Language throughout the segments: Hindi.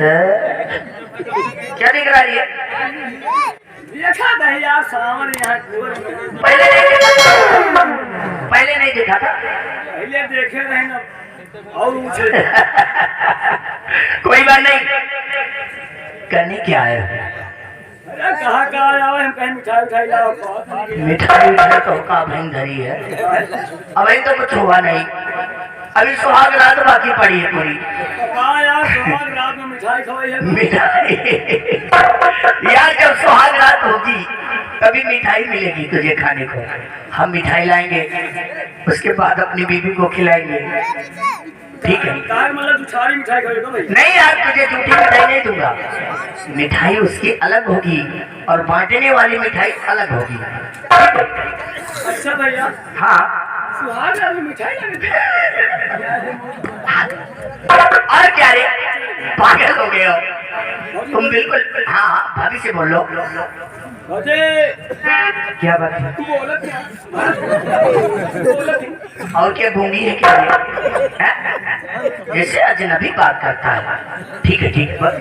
क्या दिख रहा है ये? देखा नहीं यार सावन यहाँ पहले नहीं देखा था। पहले देखे रहे ना और ऊंचे। कोई बात नहीं, करने क्या है? अरे कहाँ आवे हम कहीं मिठाई उठाई लाओ। मिठाई तो का भैन धरी है, अभी तो कुछ हुआ नहीं, अभी सुहाग रात बाकी पड़ी है पूरी। कहाँ यार सुहाग रात में मिठाई खवाई है। मिठाई यार जब सुहाग रात होगी तभी मिठाई मिलेगी तुझे खाने को। हम मिठाई लाएंगे, उसके बाद अपनी बीबी को खिलाएंगे, ठीक है? मतलब तू सारी मिठाई खरीदो भाई। नहीं यार, तुझे झूठी मिठाई नहीं दूंगा। मिठाई उसकी अलग होगी और बांटने वाली मिठाई अलग होगी। अच्छा भैया। हाँ, सुहाग रात में मिठाई लगे। और क्या रे, पागल हो गए हो तुम बिल्कुल। हाँ, भाभी से बोल लो। क्या बात है? और क्या गूंगी है क्या है? जैसे अजनबी बात करता है। ठीक है, ठीक है, बस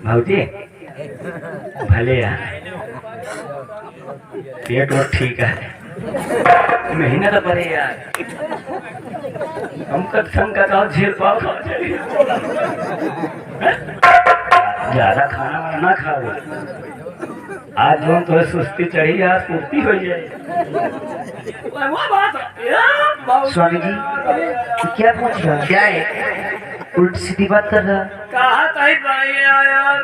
भाऊजी भले यार, पेट और ठीक है, मेहनत करे यार, हम संग का झेल पाओ। ज्यादा खाना वाना ना खाओ, आज जो तो सुस्ती चढ़ी, आज पूर्ति हो जाए। स्वामी जी क्या पूछ रहा? क्या है? उल्टी सीधी बात कर रहा। कहा ताई भाई यार,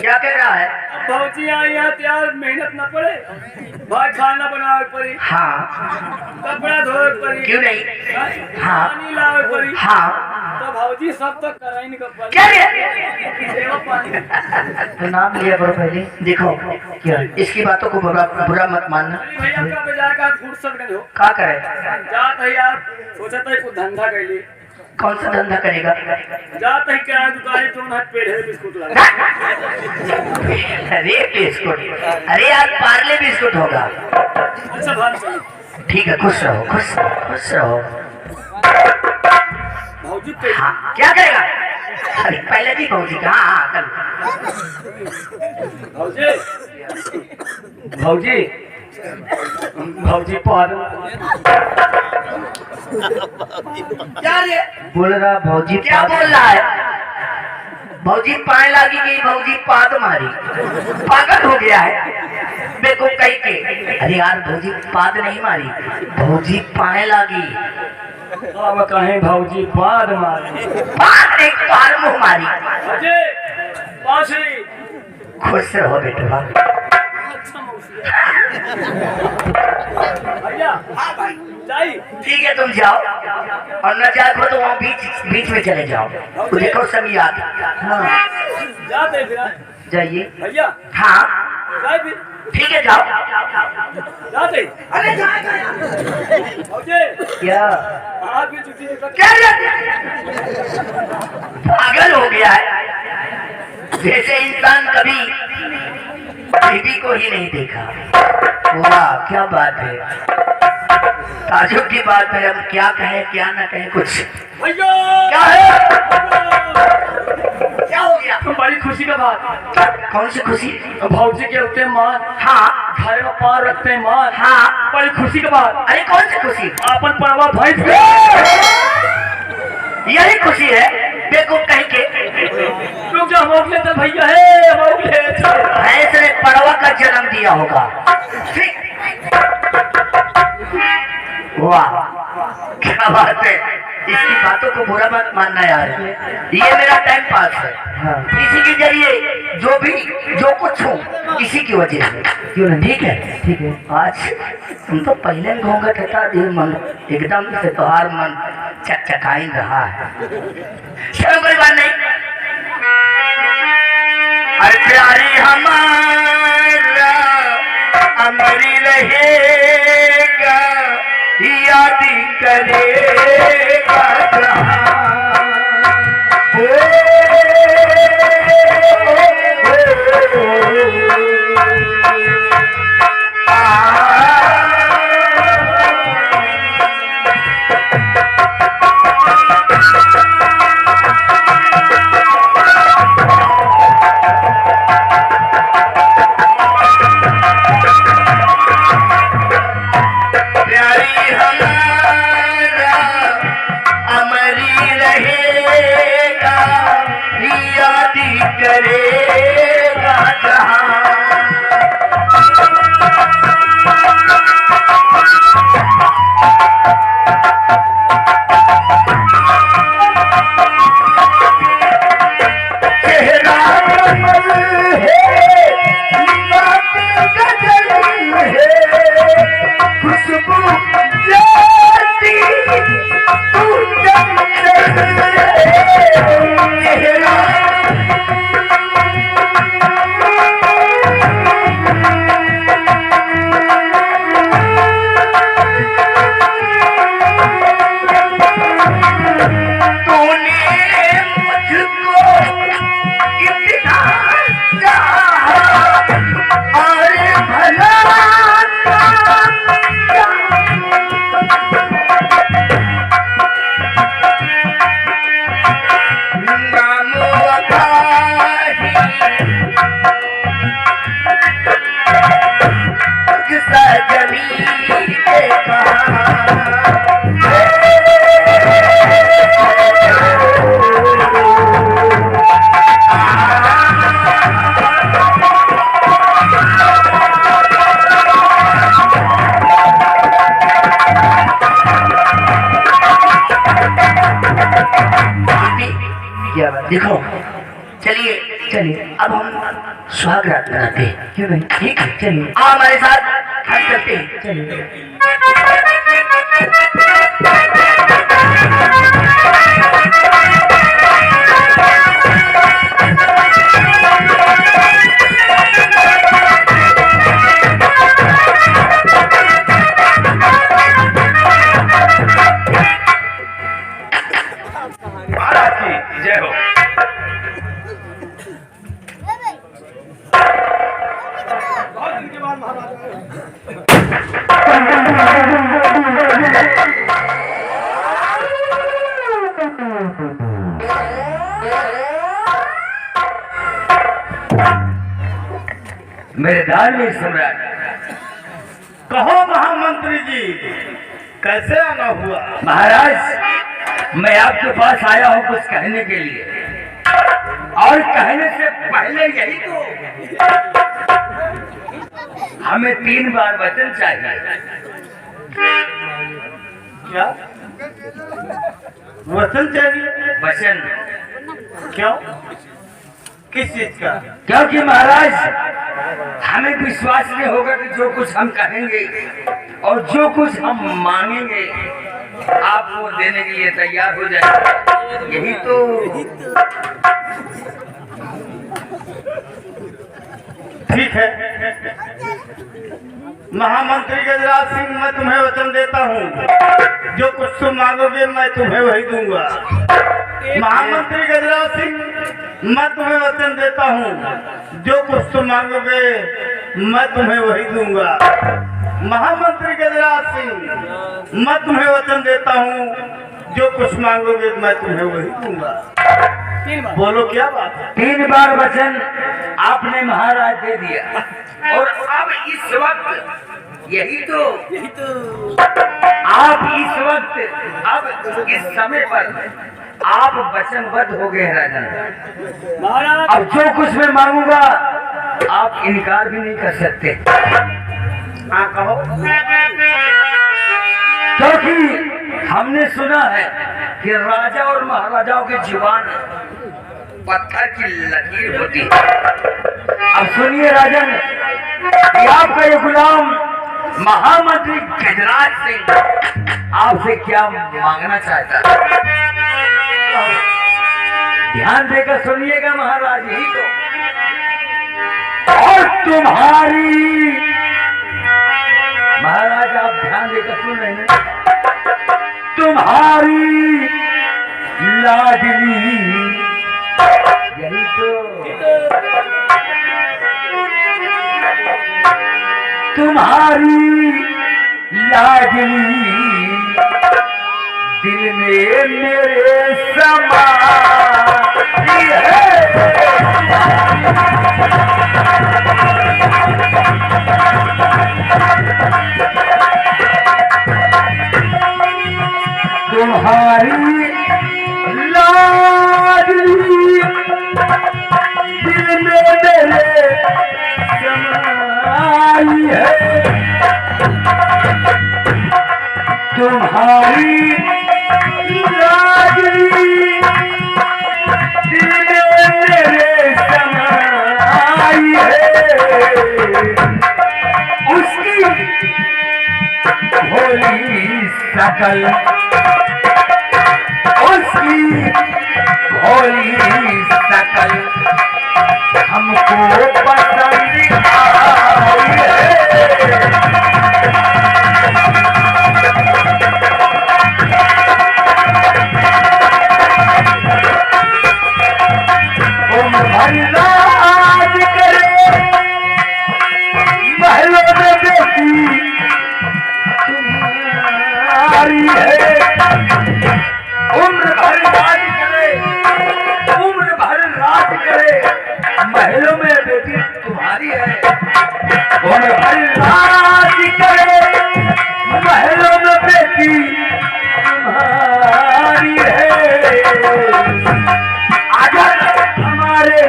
क्या कह रहा है? भौजी आई है यार, मेहनत न पड़े भाई, खाना बनावे पड़ी। हाँ, कपड़ा धोए पड़ी। क्यों नहीं? हाँ, पानी लावे पड़ी। हाँ, तो भौजी सब तो कराई नहीं कर। क्या तो नाम लिया करो पहले। देखो क्या, इसकी बातों को बुरा मत मानना। भैया का बजा का फुर्सत नहीं हो। क्या करे? जात है यार, सोचा था कुछ धंधा कर ली। कौन सा धंधा करेगा? जात है क्या दुकान तो हाथ पेड़ है बिस्कुट लगा। अरे बिस्कुट, अरे यार पार्ले बिस्कुट होगा। अच्छा भाई चलो ठीक है, खुश रहो, खुश खुश रहो। भौजी हाँ, क्या करेगा? अरे पहले भी भौजी का। हाँ, कर भौजी भौजी भौजी पाद क्या रे बोल रहा? भौजी क्या बोल रहा है? भौजी पाए लागी गई, भौजी पाद मारी, पागल हो गया है देखो कहीं के। अरे यार भौजी पाद नहीं मारी, भौजी पाए लागी। अब कहें भौजी पाद मारी, पाद नहीं पार मुँह मारी। खुश रहो बेटा। भैया हाँ भाई ठीक है, तुम जाओ और न जाओ तो वहाँ बीच में चले जाओ। देखो सभी याद। हाँ जाते जाइए भैया। हाँ ठीक है, जाओ जाते। अरे क्या आप भी छुट्टी क्या पागल हो गया है? जैसे इंसान कभी बीवी को ही नहीं देखा। वाह क्या बात है, ताजुब की बात है। हम क्या कहें क्या ना कहें, कुछ क्या है? क्या हो गया? बड़ी खुशी का बात। कौन सी खुशी? भौजी के उठते मान। हाँ, घर में पार रखते मान। हाँ, बड़ी खुशी का बात। अरे कौन सी खुशी? अपन परवा भैंस यही खुशी है बेवकूफ कहीं के। रुक जा, मोगले तो भैया है, मोगले भैंस ने पड़वा का जन्म दिया होगा। वाह क्या बात है, इसकी बातों को बुरा मत मानना यार, ये मेरा टाइम पास है। हाँ। इसी के जरिए जो कुछ हूँ इसी की वजह से, क्यों नहीं? ठीक है, ठीक है। आज तुम तो पहले घोंघट हटा दिए, मन एकदम से तुम्हार मन चकचका ही रहा है। चलो कोई बात नहीं। अरे प्यारी हमारा अमरी रहेगा, याद करेगा क्या बात, देखो चलिए चलिए अब हम सुहाग रात मनाते हैं, क्यों नहीं? ठीक है चलिए आप हमारे साथ हम चलते हैं, चलिए। महाराज की जय हो। बहुत दिन के बाद महाराज मेरे धार्मिक सम्राट, कहो महामंत्री जी, कैसे आना हुआ? महाराज मैं आपके पास आया हूँ कुछ कहने के लिए, और कहने से पहले यही तो हमें 3 बार वचन चाहिए। क्या वचन चाहिए? वचन क्यों? किस चीज का? क्योंकि महाराज हमें विश्वास नहीं होगा कि जो कुछ हम कहेंगे और जो कुछ हम मांगेंगे आपको देने के लिए तैयार हो जाए। यही तो ठीक है महामंत्री गजराज सिंह, मैं तुम्हें वचन देता हूँ जो कुछ तुम मांगोगे मैं तुम्हें वही दूंगा। महामंत्री गजराज सिंह, मैं तुम्हें वचन देता हूँ जो कुछ तुम मांगोगे मैं तुम्हें वही दूंगा। महामंत्री गजराज सिंह, मैं तुम्हें वचन देता हूँ जो कुछ मांगोगे मैं तुम्हें वही दूंगा। बोलो क्या बात है? 3 बार वचन आपने महाराज दे दिया, और अब इस वक्त यही तो आप इस वक्त अब इस समय पर आप वचनबद्ध हो गए हैं राजन। महाराज अब जो कुछ मैं मांगूंगा आप इनकार भी नहीं कर सकते, हाँ कहो। क्योंकि हमने सुना है कि राजा और महाराजाओं की जुबान पत्थर की लकीर होती है। अब सुनिए राजन, कि आपका ये गुलाम महामंत्री गजराज सिंह आपसे क्या मांगना चाहता है। ध्यान देकर सुनिएगा महाराज, ही तो और तुम्हारी, महाराज आप ध्यान देकर सुन रहे हैं, तुम्हारी लाडली, यही तो तुम्हारी लाडली दिल में मेरे समाई है। तुम्हारी लाडली दिल में मेरे समाई है। तुम्हारी लाडली दिल में मेरे समाई है। उसकी भोली सकल, उसकी भोली सकल हमको पसंद आई है। उम्र भर राज करे महलों में बेटी तुम्हारी है। उम्र भर राज करे, उम्र भर राज करे महलों में बेटी तुम्हारी है। उम्र भर राज करे महलों में बेटी तुम्हारी है। अगर हमारे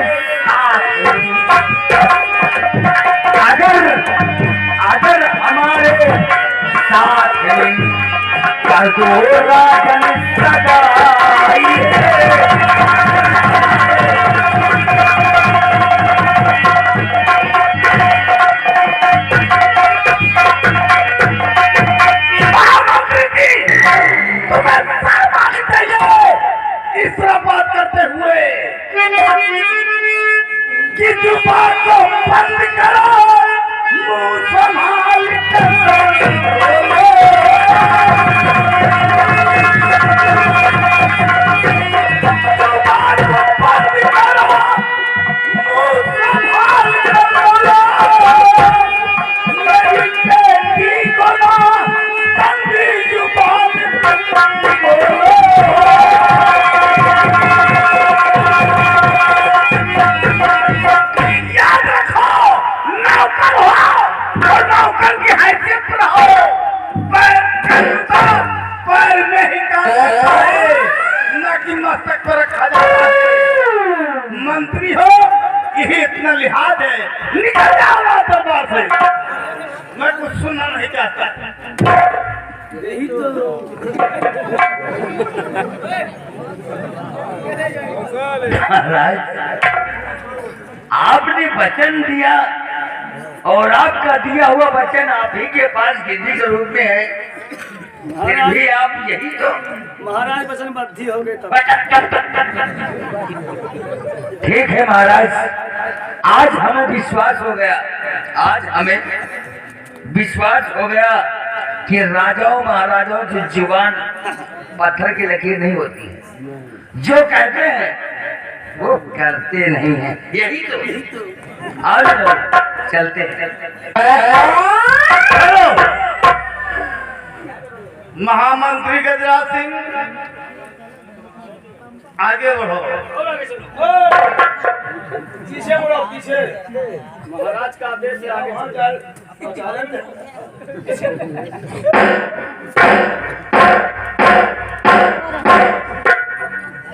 बंद करो मुंह संभाल याद रखो, नौकर हो और नौकर की हैसियत रहो। पैर में ही काम करता है, न कि मस्तक पर रखा जाता है। मंत्री हो, यही इतना लिहाज है। निकल जाओ ना दरबार से, मैं कुछ सुनना नहीं चाहता। महाराज, आपने वचन दिया और आपका दिया हुआ वचन आप ही के पास गिनती के रूप में है, फिर भी आप यही तो महाराज वचन बद्धी हो गए तो ठीक है महाराज। आज हमें विश्वास हो गया, आज हमें विश्वास हो गया कि राजाओं महाराजाओं की जुबान पत्थर की लकीर नहीं होती है, जो कहते हैं वो करते नहीं हैं। यही तो आज चलते हेलो महामंत्री गजराज सिंह, आगे बढ़ो। पीछे मुड़ो, पीछे। महाराज का आदेश है, आगे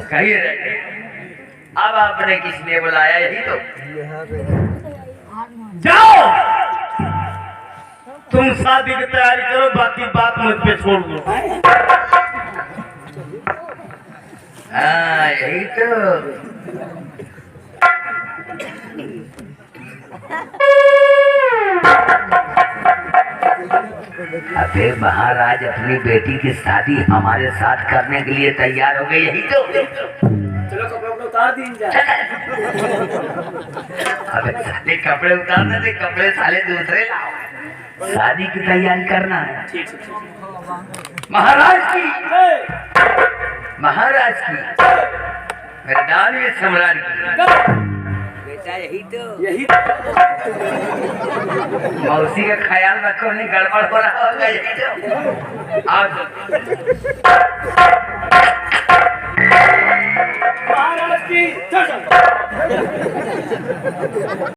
कहिए रहे। अब आपने किसने बुलाया? यही तो जाओ, तुम शादी की तैयारी करो, बाकी बात मुझ पे छोड़ दो। हाँ यही तो। अबे महाराज अपनी बेटी की शादी हमारे साथ करने के लिए तैयार हो गए, यही तो। चलो कपड़े उतार दीन जाए। अबे साले कपड़े उतारने दे, कपड़े साले दूसरे लाओ, शादी की तैयारी करना है। महाराज की, महाराज की, मेरे दानवीर सम्राट की बेटा, यही तो। मौसी का ख्याल रखो, नहीं गड़बड़ हो रहा होगा, यही तो। आज महाराज की